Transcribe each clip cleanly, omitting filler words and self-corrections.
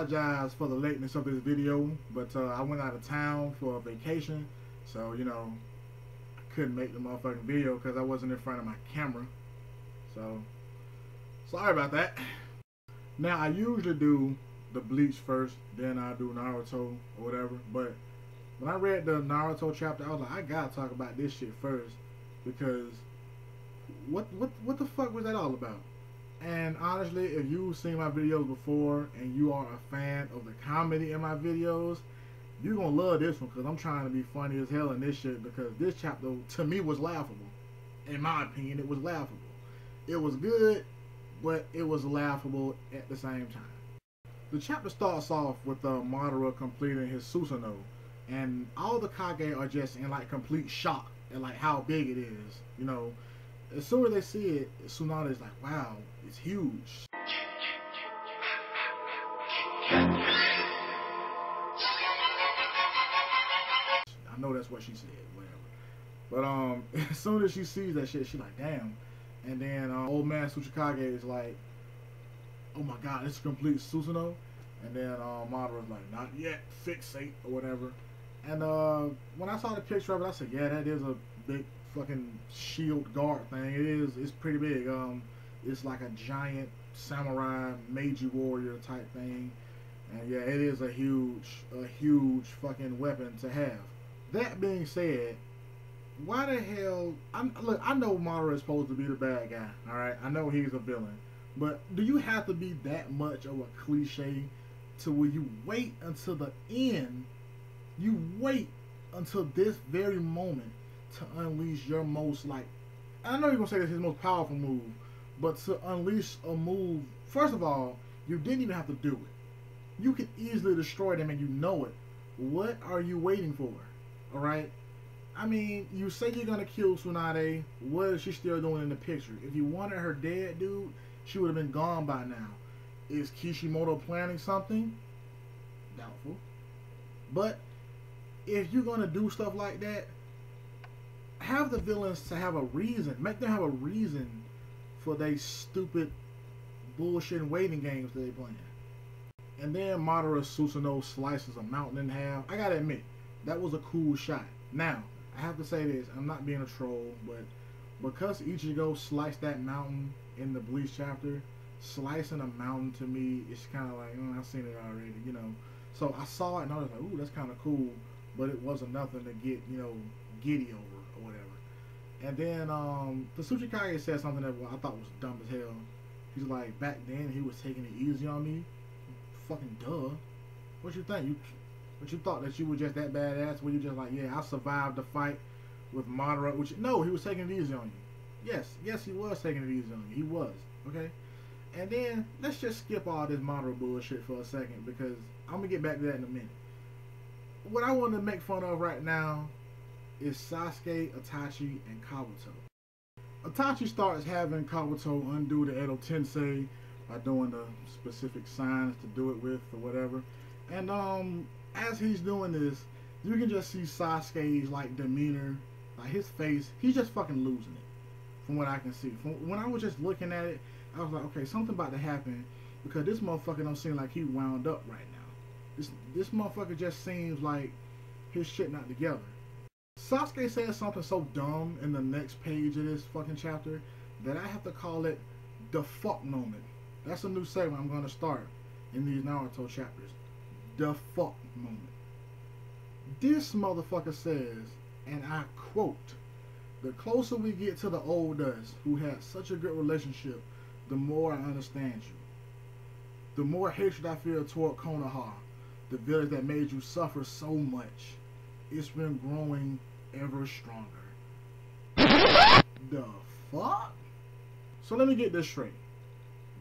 apologize for the lateness of this video, but I went out of town for a vacation, so you know, I couldn't make the motherfucking video because I wasn't in front of my camera. So, sorry about that. Now, I usually do the Bleach first, then I do Naruto or whatever, but when I read the Naruto chapter, I was like, I gotta talk about this shit first, because what the fuck was that all about? And honestly, if you've seen my videos before and you are a fan of the comedy in my videos, you're gonna love this one, because I'm trying to be funny as hell in this shit, because this chapter to me was laughable. In my opinion, it was laughable. It was good, but it was laughable at the same time. The chapter starts off with Madara completing his Susanoo, and all the Kage are just in like complete shock at like how big it is. You know, as soon as they see it, Tsunade is like, wow, it's huge. I know that's what she said, whatever. But as soon as she sees that shit, she's like, damn. And then old man Tsuchikage is like, oh my god, it's a complete Susanoo. And then Madara's like, not yet, fixate, or whatever. And when I saw the picture of it, I said, yeah, that is a big fucking shield guard thing. It's pretty big. It's like a giant samurai Meiji warrior type thing. And yeah, it is a huge fucking weapon to have. That being said, why the hell, look, I know Madara is supposed to be the bad guy, alright? I know he's a villain. But do you have to be that much of a cliche to where you wait until the end, you wait until this very moment to unleash your most, like, I know you're going to say this is his most powerful move, but to unleash a move, first of all, you didn't even have to do it. You could easily destroy them and you know it. What are you waiting for? Alright? I mean, you say you're going to kill Tsunade, what is she still doing in the picture? If you wanted her dead, dude, she would have been gone by now. Is Kishimoto planning something? Doubtful. But if you're going to do stuff like that, have the villains to have a reason. Make them have a reason for they stupid bullshit waiting games that they playing. And then Madara Susanoo slices a mountain in half. I gotta admit, that was a cool shot. Now, I have to say this, I'm not being a troll, but because Ichigo sliced that mountain in the Bleach chapter, slicing a mountain to me is kind of like, I've seen it already, you know. So I saw it and I was like, ooh, that's kind of cool, but it wasn't nothing to get, you know, giddy over or whatever. And then the Tsuchikage said something that I thought was dumb as hell. He's like, back then he was taking it easy on me. Fucking duh. What you think? But you thought that you were just that badass? Were you just like, yeah, I survived the fight with Madara? Which, no, he was taking it easy on you. Yes, he was taking it easy on you. He was, okay? And then, let's just skip all this Madara bullshit for a second, because I'm going to get back to that in a minute. What I want to make fun of right now is Sasuke, Itachi, and Kabuto. Itachi starts having Kabuto undo the Edo Tensei by doing the specific signs to do it with or whatever. And as he's doing this, you can just see Sasuke's like demeanor, like his face. He's just fucking losing it, from what I can see. From when I was just looking at it, I was like, okay, something about to happen, because this motherfucker don't seem like he wound up right now. This motherfucker just seems like his shit not together. Sasuke says something so dumb in the next page of this fucking chapter that I have to call it the fuck moment. That's a new segment I'm gonna start in these Naruto chapters. The fuck moment. This motherfucker says, and I quote, "The closer we get to the old us, who had such a good relationship, the more I understand you. The more hatred I feel toward Konoha, the village that made you suffer so much. It's been growing ever stronger." The fuck? So let me get this straight.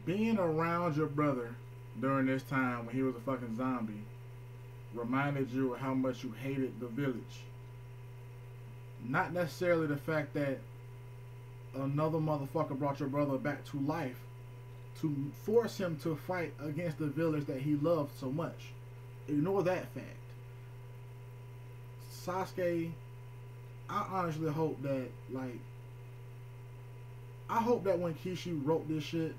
Being around your brother during this time when he was a fucking zombie reminded you of how much you hated the village. Not necessarily the fact that another motherfucker brought your brother back to life to force him to fight against the village that he loved so much. Ignore that fact. Sasuke, I honestly hope that, like, I hope that when Kishi wrote this shit,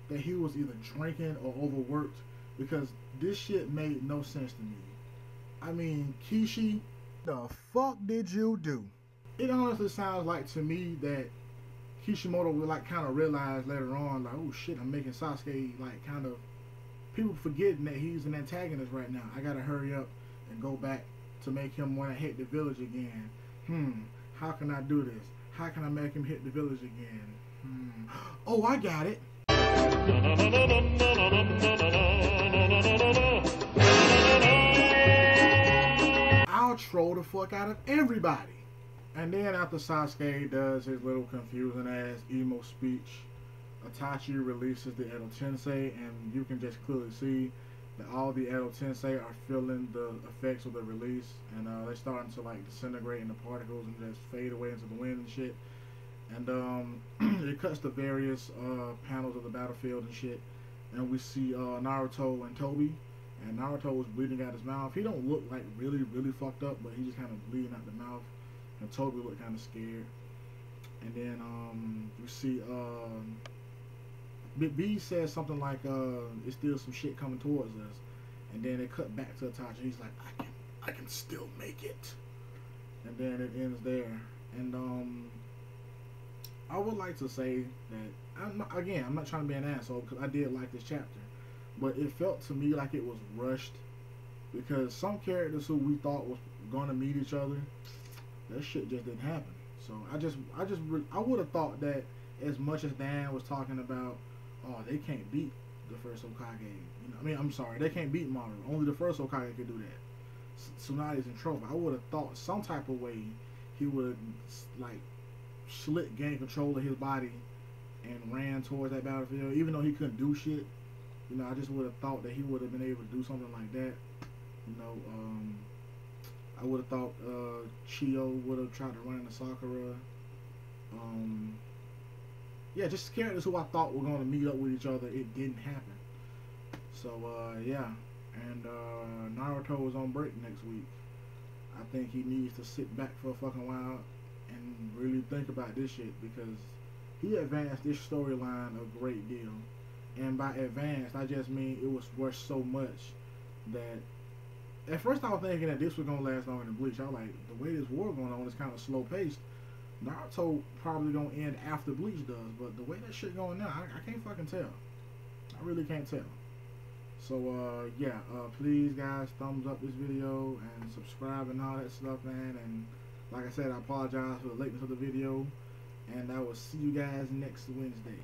that he was either drinking or overworked, because this shit made no sense to me. I mean, Kishi, the fuck did you do? It honestly sounds like to me that Kishimoto would like kind of realize later on, like, oh shit, I'm making Sasuke like kind of people forgetting that he's an antagonist right now. I gotta hurry up and go back to make him want to hit the village again. How can I do this? How can I make him hit the village again? Oh, I got it. I'll troll the fuck out of everybody. And then after Sasuke does his little confusing ass emo speech, Itachi releases the Edo Tensei, and you can just clearly see that all the Edo Tensei are feeling the effects of the release, and they're starting to like disintegrate into particles and just fade away into the wind and shit. And it cuts to various panels of the battlefield and shit, and we see Naruto and Tobi, and Naruto is bleeding out his mouth. He don't look like really fucked up, but he's just kind of bleeding out the mouth, and Tobi looked kind of scared. And then you see B says something like it's still some shit coming towards us, and then they cut back to Itachi. He's like, I can still make it, and then it ends there. And I would like to say that I'm not trying to be an asshole, because I did like this chapter, but it felt to me like it was rushed, because some characters who we thought was gonna meet each other, that shit just didn't happen. So I would have thought that, as much as Dan was talking about, oh, they can't beat the first Hokage. You know, I mean, I'm sorry, they can't beat Madara. Only the first Hokage could do that. Tsunade's in trouble. I would have thought some type of way he would like slick gain control of his body and ran towards that battlefield, even though he couldn't do shit. You know, I just would have thought that he would have been able to do something like that. You know, I would have thought Chio would have tried to run into Sakura. Yeah, just characters who I thought were going to meet up with each other. It didn't happen. So, yeah. And Naruto is on break next week. I think he needs to sit back for a fucking while and really think about this shit, because he advanced this storyline a great deal. And by advanced, I just mean it was rushed so much that at first I was thinking that this was going to last longer than Bleach. I was like, the way this war going on is kind of slow paced. Naruto probably going to end after Bleach does, but the way that shit going now, I can't fucking tell. I really can't tell. So, yeah, please, guys, thumbs up this video and subscribe and all that stuff, man. And like I said, I apologize for the lateness of the video, and I will see you guys next Wednesday.